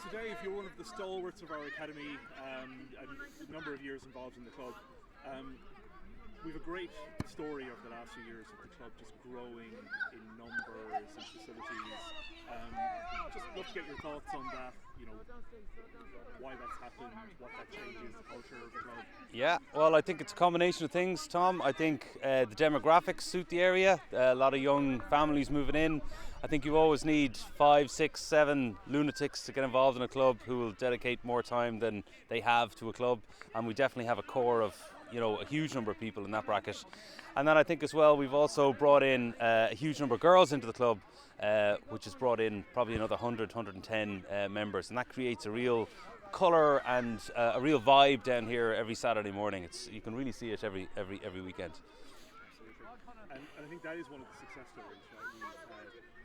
So Dave, you're one of the stalwarts of our academy, a number of years involved in the club. We've a great story over the last few years of the club just growing in numbers and facilities. Just love to get your thoughts on that, why that's happened, what that changes the culture of the club. Yeah, well, I think it's a combination of things, Tom. I think the demographics suit the area, a lot of young families moving in. I think you always need 5, 6, 7 lunatics to get involved in a club who will dedicate more time than they have to a club, and we definitely have a core of a huge number of people in that bracket. And then I think as well we've also brought in a huge number of girls into the club, which has brought in probably another 100, 110 members, and that creates a real colour and a real vibe down here every Saturday morning. You can really see it every weekend. Absolutely. And I think that is one of the success stories, right?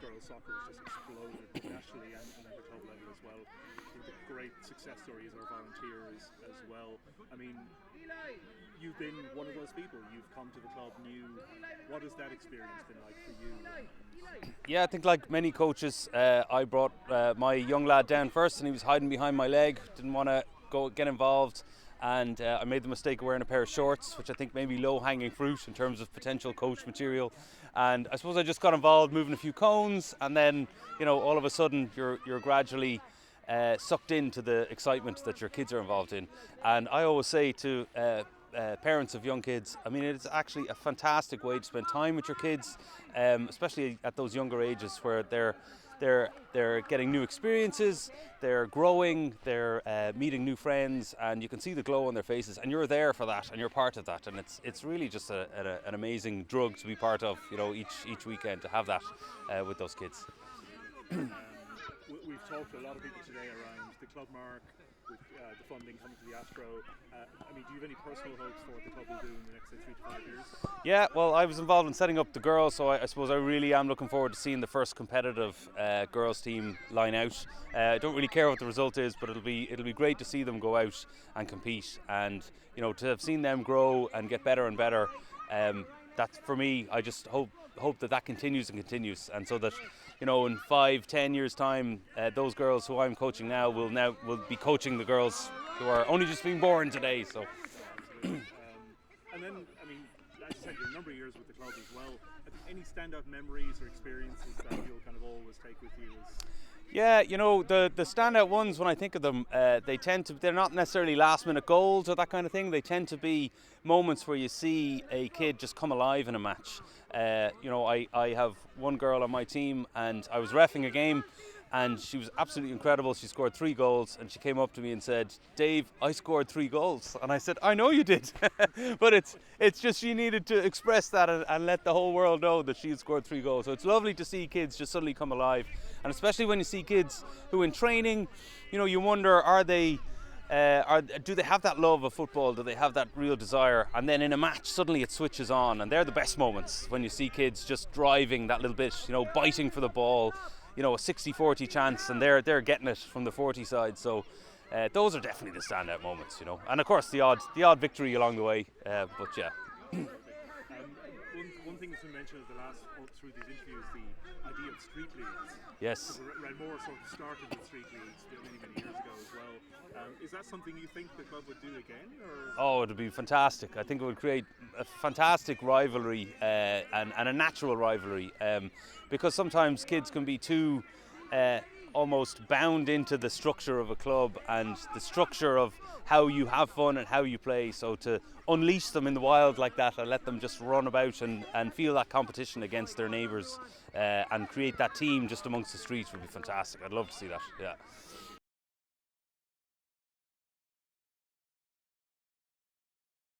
Girls soccer has just exploded nationally and at the club level as well. I think the great success stories are volunteers as well. I mean, you've been one of those people. You've come to the club new. What has that experience been like for you? Yeah, I think like many coaches, I brought my young lad down first, and he was hiding behind my leg. Didn't want to get involved, and I made the mistake of wearing a pair of shorts, which I think may be low-hanging fruit in terms of potential coach material. And I suppose I just got involved moving a few cones, and then all of a sudden you're gradually sucked into the excitement that your kids are involved in. And I always say to parents of young kids, I mean, it's actually a fantastic way to spend time with your kids, especially at those younger ages where they're getting new experiences, they're growing, they're meeting new friends, and you can see the glow on their faces, and you're there for that, and you're part of that, and it's really just an amazing drug to be part of, each weekend, to have that with those kids. We've talked to a lot of people today around the ClubMark, with the funding coming to the Astro. I mean, do you have any personal hopes for what the club will do in the next 3 to 5 years? Yeah, well, I was involved in setting up the girls, so I suppose I really am looking forward to seeing the first competitive girls team line out. I don't really care what the result is, but it'll be great to see them go out and compete, and to have seen them grow and get better and better. That's for me. I just hope that continues, and so that in 5-10 years time, those girls who I'm coaching now will be coaching the girls who are only just being born today. So. And then, I mean, as you said, you're a number of years with the club as well. Any standout memories or experiences that you'll kind of always take with you? Yeah, the standout ones, when I think of them, they're not necessarily last minute goals or that kind of thing. They tend to be moments where you see a kid just come alive in a match. I have one girl on my team, and I was reffing a game, and she was absolutely incredible. She scored 3 goals, and she came up to me and said, "Dave, I scored 3 goals." And I said, "I know you did." But it's just she needed to express that and let the whole world know that she had scored 3 goals. So it's lovely to see kids just suddenly come alive. And especially when you see kids who in training, you wonder, do they have that love of football? Do they have that real desire? And then in a match, suddenly it switches on, and they're the best moments when you see kids just driving that little bit, biting for the ball, a 60-40 chance, and they're getting it from the 40 side. So those are definitely the standout moments, And of course the odd victory along the way. But yeah. One thing that's been mentioned through these interviews, the idea of street leagues. Yes. Renmore sort of started with street leagues many years ago as well. Is that something you think the club would do again? Or? Oh, it would be fantastic. I think it would create a fantastic rivalry and a natural rivalry, because sometimes kids can be too almost bound into the structure of a club and the structure of how you have fun and how you play. So to unleash them in the wild like that and let them just run about and feel that competition against their neighbours and create that team just amongst the streets would be fantastic. I'd love to see that, yeah.